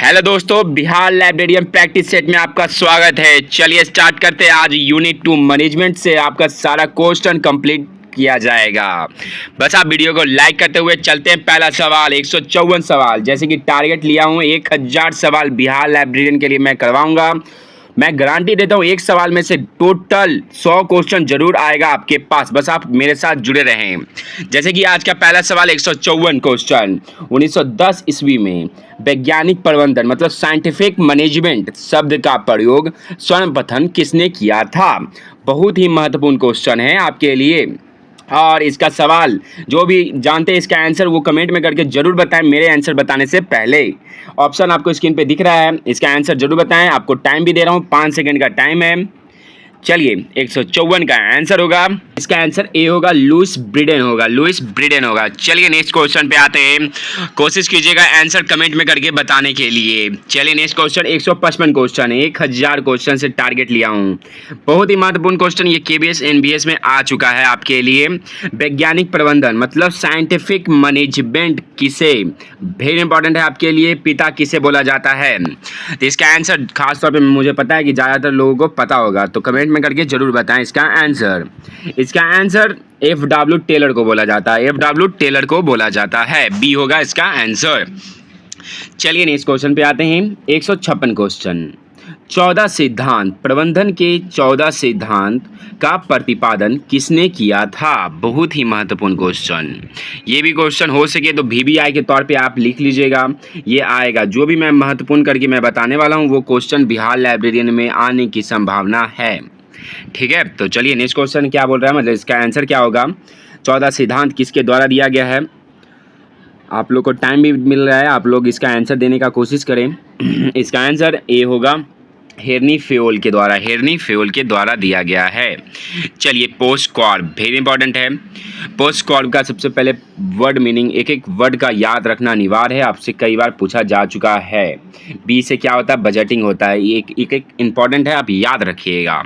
Hello दोस्तों, Bihar librarian practice set में आपका स्वागत है। चलिए स्टार्ट करते हैं। आज यूनिट 2 मैनेजमेंट से आपका सारा क्वेश्चन कंप्लीट किया जाएगा। बस आप वीडियो को लाइक करते हुए चलते हैं। पहला सवाल 154 सवाल, जैसे कि टारगेट लिया हूँ 1000 सवाल बिहार लाइब्रेरियन के लिए मैं करवाऊंगा। मैं गारंटी देता हूँ एक सवाल में से टोटल 100 क्वेश्चन जरूर आएगा आपके पास। बस आप मेरे साथ जुड़े रहें। जैसे कि आज का पहला सवाल 154 क्वेश्चन, 1910 ईस्वी में वैज्ञानिक प्रबंधन मतलब साइंटिफिक मैनेजमेंट शब्द का प्रयोग सर्वप्रथम किसने किया था? बहुत ही महत्वपूर्ण क्वेश्चन है आपके लिए। और इसका सवाल जो भी जानते हैं इसका आंसर वो कमेंट में करके जरूर बताएं मेरे आंसर बताने से पहले। ऑप्शन आपको स्क्रीन पे दिख रहा है, इसका आंसर जरूर बताएं। आपको टाइम भी दे रहा हूँ, 5 सेकंड का टाइम है। चलिए 154 का आंसर होगा, इसका आंसर ए होगा, लुईस ब्रिडेन होगा, लुईस ब्रिडेन होगा। चलिए नेक्स्ट क्वेश्चन पे आते हैं। कोशिश कीजिएगा आंसर कमेंट में करके बताने के लिए। चलिए नेक्स्ट क्वेश्चन 155 क्वेश्चन है, 1000 क्वेश्चन से टारगेट लिया हूँ। बहुत ही महत्वपूर्ण क्वेश्चन, ये केबीएस एनबीएस में आ चुका है आपके लिए। वैज्ञानिक प्रबंधन मतलब साइंटिफिक मैनेजमेंट किसे, वेरी इंपॉर्टेंट है आपके लिए, पिता किसे बोला जाता है? तो इसका आंसर खासतौर पे मुझे पता है कि ज़्यादातर लोगों को पता होगा, तो कमेंट में करके जरूर बताएं इसका आंसर। इसका आंसर एफ.डब्ल्यू. टेलर को बोला जाता है, एफ.डब्ल्यू. टेलर को बोला जाता है, बी होगा इसका आंसर। चलिए नेक्स्ट क्वेश्चन पे आते हैं। 156 क्वेश्चन, 14 सिद्धांत, प्रबंधन के 14 सिद्धांत का प्रतिपादन किसने किया था? बहुत ही महत्वपूर्ण क्वेश्चन। ये भी क्वेश्चन हो सके तो वीवीआई के तौर पे आप लिख लीजिएगा, ये आएगा। जो भी मैं महत्वपूर्ण करके मैं बताने वाला हूँ वो क्वेश्चन बिहार लाइब्रेरियन में आने की संभावना है। ठीक है, तो चलिए नेक्स्ट क्वेश्चन क्या बोल रहा है, मतलब इसका आंसर क्या होगा? 14 सिद्धांत किसके द्वारा दिया गया है? आप लोग को टाइम भी मिल रहा है, आप लोग इसका आंसर देने का कोशिश करें। इसका आंसर ए होगा, हेनरी फेयोल के द्वारा, हेनरी फेयोल के द्वारा दिया गया है। चलिए पोस्टकॉर्प, वेरी इंपॉर्टेंट है। पोस्टकॉर्प का सबसे पहले वर्ड मीनिंग, एक एक वर्ड का याद रखना अनिवार्य है, आपसे कई बार पूछा जा चुका है। बी से क्या होता है? बजटिंग होता है। एक एक इंपॉर्टेंट है, आप याद रखिएगा।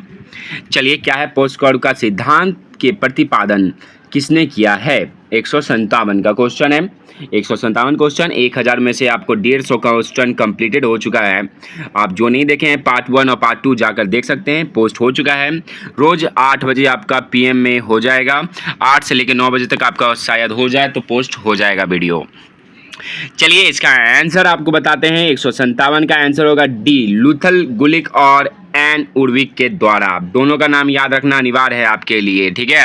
चलिए क्या है पोस्टकॉर्प का सिद्धांत के प्रतिपादन किसने किया है? 157 का क्वेश्चन है, 157 क्वेश्चन। 1000 में से आपको 150 क्वेश्चन कंप्लीटेड हो चुका है। आप जो नहीं देखे हैं पार्ट 1 और पार्ट 2 जाकर देख सकते हैं, पोस्ट हो चुका है। रोज 8 बजे आपका पीएम में हो जाएगा, 8 से लेकर 9 बजे तक आपका शायद हो जाए तो पोस्ट हो जाएगा वीडियो। चलिए इसका आंसर आपको बताते हैं। 157 का आंसर होगा डी, लुथल गुलिक और एन उर्विक के द्वारा। दोनों का नाम याद रखना अनिवार्य है आपके लिए, ठीक है।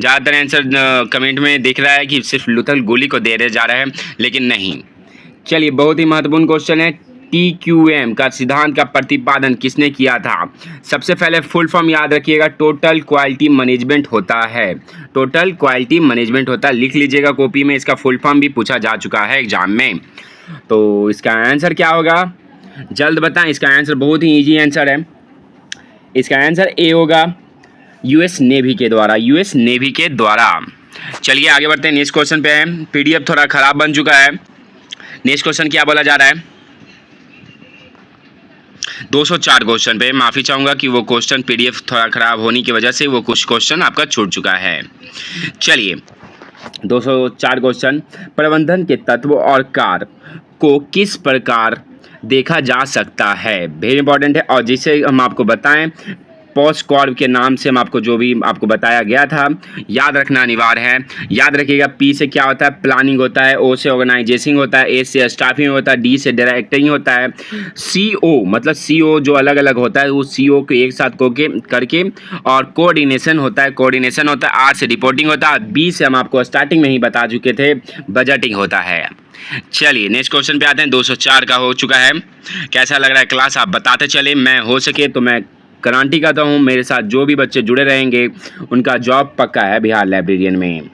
ज़्यादातर आंसर कमेंट में दिख रहा है कि सिर्फ लुथल गुलिक को दे रहे जा रहे हैं, लेकिन नहीं। चलिए बहुत ही महत्वपूर्ण क्वेश्चन है, TQM का सिद्धांत का प्रतिपादन किसने किया था? सबसे पहले फुल फॉर्म याद रखिएगा, टोटल क्वालिटी मैनेजमेंट होता है, टोटल क्वालिटी मैनेजमेंट होता है। लिख लीजिएगा कॉपी में, इसका फुल फॉर्म भी पूछा जा चुका है एग्जाम में। तो इसका आंसर क्या होगा, जल्द बताएं। इसका आंसर बहुत ही ईजी आंसर है, इसका आंसर ए होगा, यूएस नेवी के द्वारा, यूएस नेवी के द्वारा। चलिए आगे बढ़ते हैं, नेक्स्ट क्वेश्चन पे है। पीडीएफ थोड़ा खराब बन चुका है। नेक्स्ट क्वेश्चन क्या बोला जा रहा है? 204 क्वेश्चन पे माफ़ी चाहूँगा कि वो क्वेश्चन पीडीएफ थोड़ा खराब होने की वजह से वो कुछ क्वेश्चन आपका छूट चुका है। चलिए 204 क्वेश्चन, प्रबंधन के तत्व और कार्य को किस प्रकार देखा जा सकता है? वेरी इंपॉर्टेंट है। और जिसे हम आपको बताएं, पोस्टकॉर्प के नाम से हम आपको जो भी आपको बताया गया था याद रखना अनिवार्य है। याद रखिएगा, पी से क्या होता है? प्लानिंग होता है, ओ से ऑर्गेनाइजेशन होता है, ए से स्टाफिंग होता है, डी से डायरेक्टिंग होता है, CO मतलब CO जो अलग अलग होता है वो CO को एक साथ करके और कोऑर्डिनेशन होता है, कोऑर्डिनेशन होता है। आर से रिपोर्टिंग होता है, बी से हम आपको स्टार्टिंग में ही बता चुके थे बजटिंग होता है। चलिए नेक्स्ट क्वेश्चन पे आते हैं। 204 का हो चुका है। कैसा लग रहा है क्लास, आप बताते चले। मैं हो सके तो मैं गारंटी करता हूँ मेरे साथ जो भी बच्चे जुड़े रहेंगे उनका जॉब पक्का है बिहार लाइब्रेरियन में।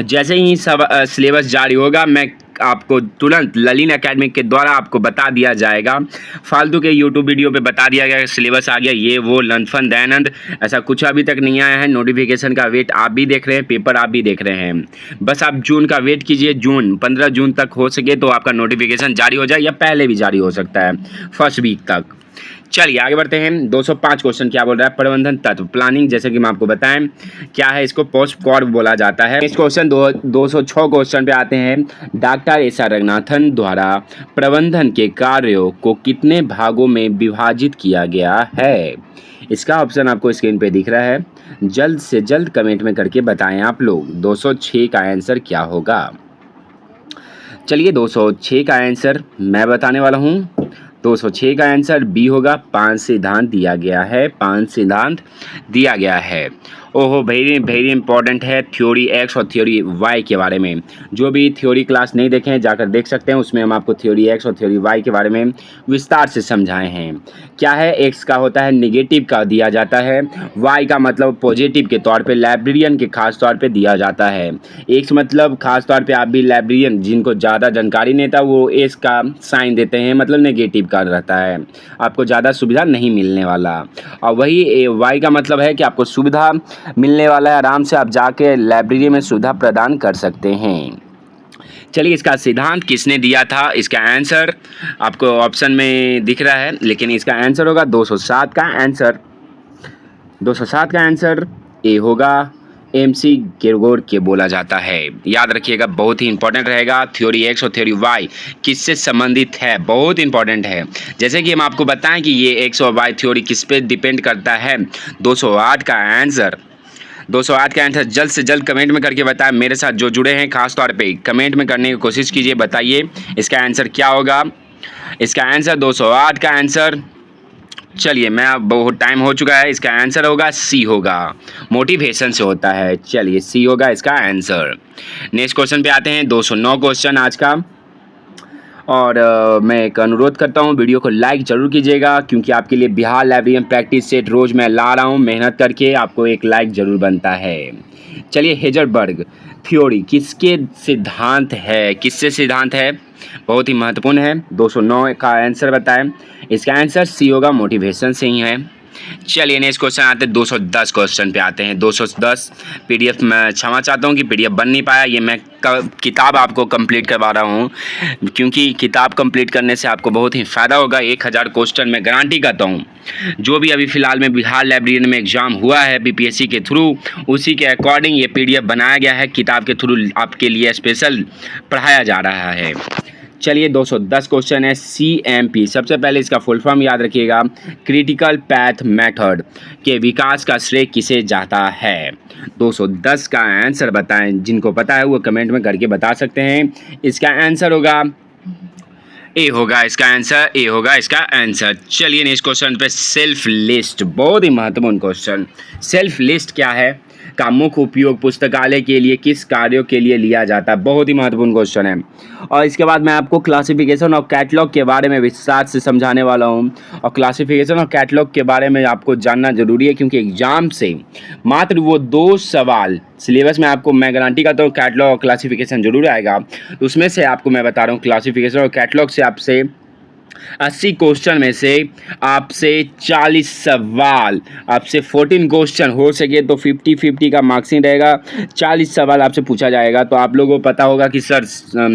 जैसे ही सब सिलेबस जारी होगा मैं आपको तुरंत ललिन एकेडमी के द्वारा आपको बता दिया जाएगा। फालतू के यूट्यूब वीडियो पे बता दिया गया सिलेबस आ गया, ये वो लनफन दयानंद, ऐसा कुछ अभी तक नहीं आया है। नोटिफिकेशन का वेट आप भी देख रहे हैं, पेपर आप भी देख रहे हैं। बस आप जून का वेट कीजिए, जून 15 जून तक हो सके तो आपका नोटिफिकेशन जारी हो जाए, या पहले भी जारी हो सकता है, फर्स्ट वीक तक। चलिए आगे बढ़ते हैं। 205 क्वेश्चन क्या बोल रहा है, प्रबंधन तत्व प्लानिंग, जैसे कि मैं आपको बताएं क्या है, इसको पोस्ट कॉर्प बोला जाता है। इस क्वेश्चन 206 क्वेश्चन पे आते हैं। डॉक्टर एस आर रंगनाथन द्वारा प्रबंधन के कार्यों को कितने भागों में विभाजित किया गया है। इसका ऑप्शन आपको स्क्रीन पे दिख रहा है, जल्द से जल्द कमेंट में करके बताएं आप लोग 206 का आंसर क्या होगा। चलिए 206 का आंसर मैं बताने वाला हूँ। 206 का आंसर बी होगा, 5 सिद्धांत दिया गया है, 5 सिद्धांत दिया गया है। ओहो वेरी वेरी इंपॉर्टेंट है थ्योरी एक्स और थ्योरी वाई के बारे में। जो भी थ्योरी क्लास नहीं देखे हैं जाकर देख सकते हैं, उसमें हम आपको थ्योरी एक्स और थ्योरी वाई के बारे में विस्तार से समझाए हैं। क्या है, एक्स का होता है निगेटिव का दिया जाता है, वाई का मतलब पॉजिटिव के तौर पे लाइब्रेरियन के खास तौर पे दिया जाता है। एक्स मतलब खास तौर पे आप भी लाइब्रेरियन जिनको ज़्यादा जानकारी नहीं था वो एक्स का साइन देते हैं, मतलब नेगेटिव का रहता है, आपको ज़्यादा सुविधा नहीं मिलने वाला। और वही वाई का मतलब है कि आपको सुविधा मिलने वाला है, आराम से आप जाके लाइब्रेरी में सुविधा प्रदान कर सकते हैं। चलिए इसका सिद्धांत किसने दिया था, इसका आंसर आपको ऑप्शन में दिख रहा है, लेकिन इसका आंसर होगा 207 का आंसर। 207 का आंसर ए होगा, एमसी ग्रेगोर के बोला जाता है। याद रखिएगा, बहुत ही इंपॉर्टेंट रहेगा। थ्योरी एक्स और थ्योरी वाई किससे संबंधित है, बहुत इंपॉर्टेंट है। जैसे कि हम आपको बताएं कि ये एक्स और वाई थ्योरी किस पे डिपेंड करता है। 208 का आंसर, 208 का आंसर जल्द से जल्द कमेंट में करके बताएं। मेरे साथ जो जुड़े हैं खास तौर पे कमेंट में करने की कोशिश कीजिए, बताइए इसका आंसर क्या होगा। इसका आंसर 208 का आंसर, चलिए मैं अब बहुत टाइम हो चुका है, इसका आंसर होगा सी होगा, मोटिवेशन से होता है। चलिए सी होगा इसका आंसर। नेक्स्ट क्वेश्चन पे आते हैं, 209 क्वेश्चन आज का। और मैं एक अनुरोध करता हूँ, वीडियो को लाइक ज़रूर कीजिएगा, क्योंकि आपके लिए बिहार लाइब्रेरियन प्रैक्टिस सेट रोज़ मैं ला रहा हूँ, मेहनत करके आपको एक लाइक ज़रूर बनता है। चलिए हेजरबर्ग थ्योरी किसके सिद्धांत है, किससे सिद्धांत है, बहुत ही महत्वपूर्ण है। 209 का आंसर बताएं, इसका आंसर सी होगा, मोटिवेशन से ही है। चलिए नेक्स्ट क्वेश्चन आते हैं, 210 क्वेश्चन पे आते हैं। 210 पीडीएफ मैं क्षमा चाहता हूँ कि पीडीएफ बन नहीं पाया, ये मैं किताब आपको कंप्लीट करवा रहा हूँ, क्योंकि किताब कंप्लीट करने से आपको बहुत ही फ़ायदा होगा। 1000 क्वेश्चन मैं गारंटी करता हूँ। जो भी अभी फ़िलहाल में बिहार लाइब्रेरियन में एग्ज़ाम हुआ है बीपीएससी के थ्रू, उसी के अकॉर्डिंग ये पीडीएफ बनाया गया है, किताब के थ्रू आपके लिए स्पेशल पढ़ाया जा रहा है। चलिए 210 क्वेश्चन है, CMP सबसे पहले इसका फुल फॉर्म याद रखिएगा, क्रिटिकल पैथ मेथड के विकास का श्रेय किसे जाता है। 210 का आंसर बताएं, जिनको पता है वो कमेंट में करके बता सकते हैं। इसका आंसर होगा ए होगा इसका आंसर, ए होगा इसका आंसर। चलिए नेक्स्ट क्वेश्चन पे, सेल्फ लिस्ट, बहुत ही महत्वपूर्ण क्वेश्चन। सेल्फ लिस्ट क्या है का मुख्य उपयोग पुस्तकालय के लिए किस कार्यों के लिए लिया जाता है, बहुत ही महत्वपूर्ण क्वेश्चन है। और इसके बाद मैं आपको क्लासिफिकेशन और कैटलॉग के बारे में विस्तार से समझाने वाला हूँ। और क्लासिफिकेशन और कैटलॉग के बारे में आपको जानना जरूरी है, क्योंकि एग्जाम से मात्र वो 2 सवाल सिलेबस में आपको मैं गारंटी करता हूँ कैटलॉग और क्लासिफिकेशन जरूर आएगा। तो उसमें से आपको मैं बता रहा हूँ क्लासिफिकेशन और कैटलॉग से आपसे 80 क्वेश्चन में से आपसे 40 सवाल, आपसे 14 क्वेश्चन हो सके तो 50-50 का मार्क्सिंग रहेगा। 40 सवाल आपसे पूछा जाएगा। तो आप लोगों को पता होगा कि सर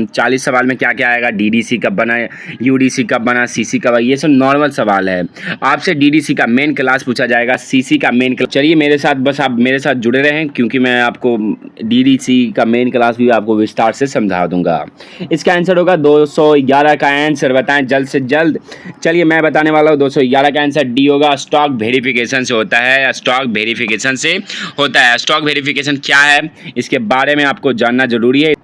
40 सवाल में क्या क्या आएगा, डीडीसी कब बना, यूडीसी कब बना, सीसी कब, ये सब नॉर्मल सवाल है। आपसे डीडीसी का मेन क्लास पूछा जाएगा, सीसी का मेन क्लास। चलिए मेरे साथ बस आप मेरे साथ जुड़े रहें, क्योंकि मैं आपको डीडीसी का मेन क्लास भी आपको विस्तार से समझा दूंगा। इसका आंसर होगा 211 का आंसर बताएं जल्द से जल्द। चलिए मैं बताने वाला हूँ, 211 का आंसर डी होगा, स्टॉक वेरिफिकेशन से होता है। स्टॉक वेरिफिकेशन से होता है। स्टॉक वेरिफिकेशन क्या है, इसके बारे में आपको जानना जरूरी है।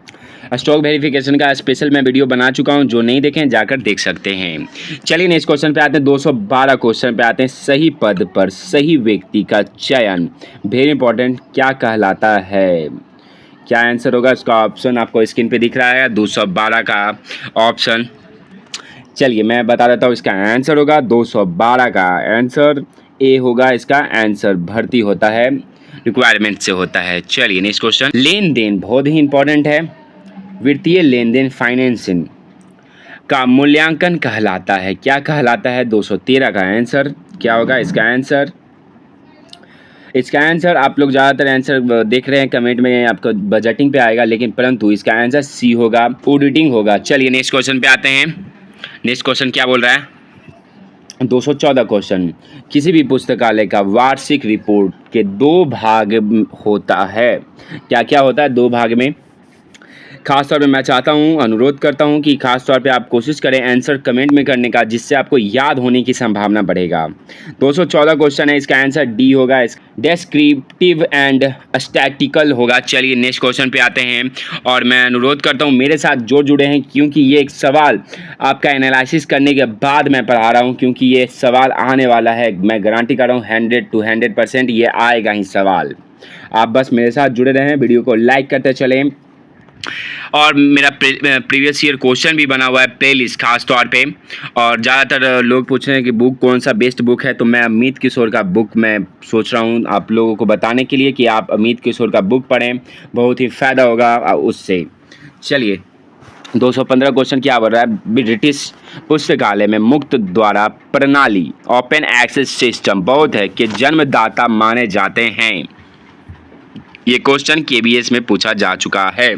स्टॉक वेरिफिकेशन का स्पेशल मैं वीडियो बना चुका हूं, जो नहीं देखें जाकर देख सकते हैं। चलिए नेक्स्ट क्वेश्चन पे आते हैं, 212 क्वेश्चन पे आते हैं। सही पद पर सही व्यक्ति का चयन वेरी इंपॉर्टेंट क्या कहलाता है, क्या आंसर होगा, इसका ऑप्शन आपको स्क्रीन पे दिख रहा है, 212 का ऑप्शन। चलिए मैं बता देता हूँ, इसका आंसर होगा 212 का आंसर ए होगा इसका आंसर, भर्ती होता है, रिक्वायरमेंट से होता है। चलिए नेक्स्ट क्वेश्चन, लेन देन बहुत ही इंपॉर्टेंट है। वित्तीय लेन देन फाइनेंसिंग का मूल्यांकन कहलाता है, क्या कहलाता है। 213 का आंसर क्या होगा, इसका आंसर, इसका आंसर आप लोग ज़्यादातर आंसर देख रहे हैं कमेंट में, आपको बजटिंग पे आएगा, लेकिन परंतु इसका आंसर सी होगा, ऑडिटिंग होगा। चलिए नेक्स्ट क्वेश्चन पे आते हैं। नेक्स्ट क्वेश्चन क्या बोल रहा है, 214 क्वेश्चन, किसी भी पुस्तकालय का वार्षिक रिपोर्ट के 2 भाग होता है। क्या क्या होता है 2 भाग में? खास तौर पे मैं चाहता हूँ, अनुरोध करता हूँ कि खास तौर पे आप कोशिश करें आंसर कमेंट में करने का, जिससे आपको याद होने की संभावना बढ़ेगा। 214 क्वेश्चन है, इसका आंसर डी होगा, डेस्क्रिप्टिव एंड स्टैटिकल होगा। चलिए नेक्स्ट क्वेश्चन पे आते हैं, और मैं अनुरोध करता हूँ मेरे साथ जो जुड़े हैं, क्योंकि ये एक सवाल आपका एनालिसिस करने के बाद मैं पढ़ा रहा हूँ, क्योंकि ये सवाल आने वाला है। मैं गारंटी कर रहा हूँ 100 to 100% ये आएगा ही सवाल। आप बस मेरे साथ जुड़े रहें, वीडियो को लाइक करते चलें, और मेरा प्रीवियस ईयर क्वेश्चन भी बना हुआ है प्लेलिस्ट खास तौर पे। और ज़्यादातर लोग पूछ रहे हैं कि बुक कौन सा बेस्ट बुक है, तो मैं अमित किशोर का बुक मैं सोच रहा हूँ आप लोगों को बताने के लिए कि आप अमित किशोर का बुक पढ़ें, बहुत ही फ़ायदा होगा उससे। चलिए 215 क्वेश्चन क्या बोल रहा है? ब्रिटिश पुस्तकालय में मुक्त द्वारा प्रणाली ओपन एक्सेस सिस्टम बौद्ध है के जन्मदाता माने जाते हैं। ये क्वेश्चन KBS में पूछा जा चुका है।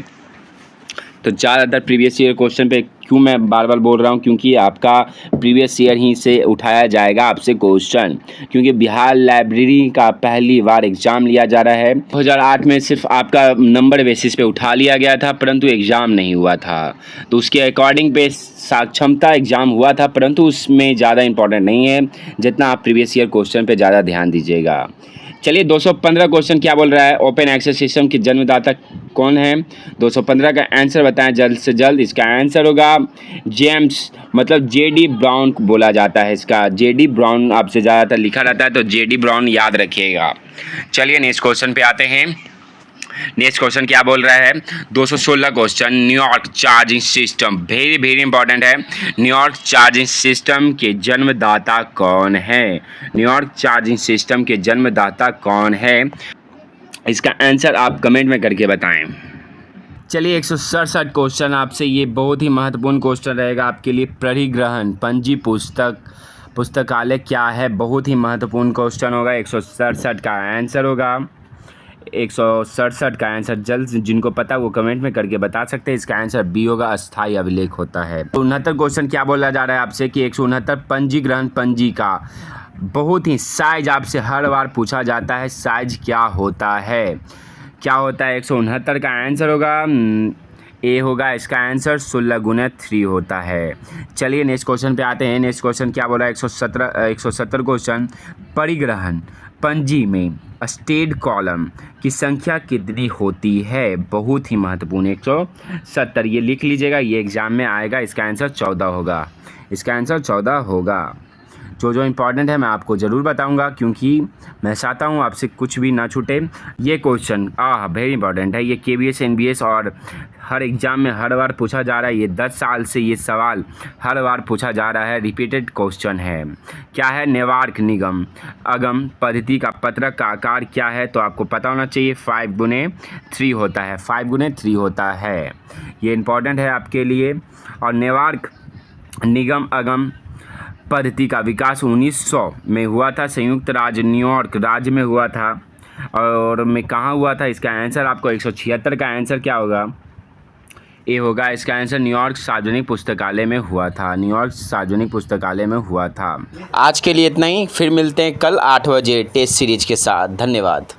तो ज़्यादातर प्रीवियस ईयर क्वेश्चन पे क्यों मैं बार बार बोल रहा हूँ, क्योंकि आपका प्रीवियस ईयर ही से उठाया जाएगा आपसे क्वेश्चन, क्योंकि बिहार लाइब्रेरी का पहली बार एग्ज़ाम लिया जा रहा है। 2008 में सिर्फ आपका नंबर बेसिस पे उठा लिया गया था, परंतु एग्ज़ाम नहीं हुआ था। तो उसके अकॉर्डिंग पे साक्षमता एग्ज़ाम हुआ था, परंतु उसमें ज़्यादा इंपॉर्टेंट नहीं है जितना आप प्रीवियस ईयर क्वेश्चन पर ज़्यादा ध्यान दीजिएगा। चलिए 215 क्वेश्चन क्या बोल रहा है? ओपन एक्सेस सिस्टम के जन्मदाता कौन है? 215 का आंसर बताएं जल्द से जल्द। इसका आंसर होगा जेम्स, मतलब JD ब्राउन बोला जाता है इसका। JD ब्राउन आपसे ज़्यादातर लिखा रहता है, तो JD ब्राउन याद रखिएगा। चलिए नेक्स्ट क्वेश्चन पे आते हैं। नेक्स्ट क्वेश्चन क्या बोल रहा है? 216 question, New York charging system, very important है। न्यूयॉर्क चार्जिंग सिस्टम के जन्मदाता कौन है? न्यूयॉर्क चार्जिंग सिस्टम के जन्मदाता कौन है? इसका आंसर आप कमेंट में करके बताएं। चलिए 167 क्वेश्चन आपसे, ये बहुत ही महत्वपूर्ण क्वेश्चन रहेगा आपके लिए। परिग्रहण पंजी पुस्तकालय क्या है? बहुत ही महत्वपूर्ण क्वेश्चन होगा। 167 का आंसर होगा, 167 का आंसर जल्द जिनको पता वो कमेंट में करके बता सकते हैं। इसका आंसर बी होगा, अस्थायी अभिलेख होता है। 69 क्वेश्चन क्या बोला जा रहा है आपसे कि 169 पंजीग्रहण पंजी का बहुत ही साइज आपसे हर बार पूछा जाता है। साइज क्या होता है? क्या होता है? 169 का आंसर होगा ए होगा, इसका आंसर 16x3 होता है। चलिए नेक्स्ट क्वेश्चन पे आते हैं। नेक्स्ट क्वेश्चन क्या बोला है? 170 क्वेश्चन, परिग्रहण पंजी में स्टेड कॉलम की संख्या कितनी होती है? बहुत ही महत्वपूर्ण, 170, ये लिख लीजिएगा, ये एग्जाम में आएगा। इसका आंसर 14 होगा। इसका आंसर 14 होगा। जो इम्पॉर्टेंट है मैं आपको ज़रूर बताऊंगा, क्योंकि मैं चाहता हूं आपसे कुछ भी ना छूटे। ये क्वेश्चन वेरी इंपॉर्टेंट है। ये KBS NBS और हर एग्ज़ाम में हर बार पूछा जा रहा है। ये 10 साल से ये सवाल हर बार पूछा जा रहा है, रिपीटेड क्वेश्चन है। क्या है? नेवार्क निगम अगम पद्धति का पत्रक का आकार क्या है? तो आपको पता होना चाहिए 5x3 होता है। 5x3 होता है, ये इम्पॉर्टेंट है आपके लिए। और नेवार्क निगम अगम पद्धति का विकास 1900 में हुआ था। संयुक्त राज्य न्यूयॉर्क राज्य में हुआ था। और में कहाँ हुआ था? इसका आंसर आपको 176 का आंसर क्या होगा? ए होगा। इसका आंसर न्यूयॉर्क सार्वजनिक पुस्तकालय में हुआ था। न्यूयॉर्क सार्वजनिक पुस्तकालय में हुआ था। आज के लिए इतना ही, फिर मिलते हैं कल 8 बजे टेस्ट सीरीज के साथ। धन्यवाद।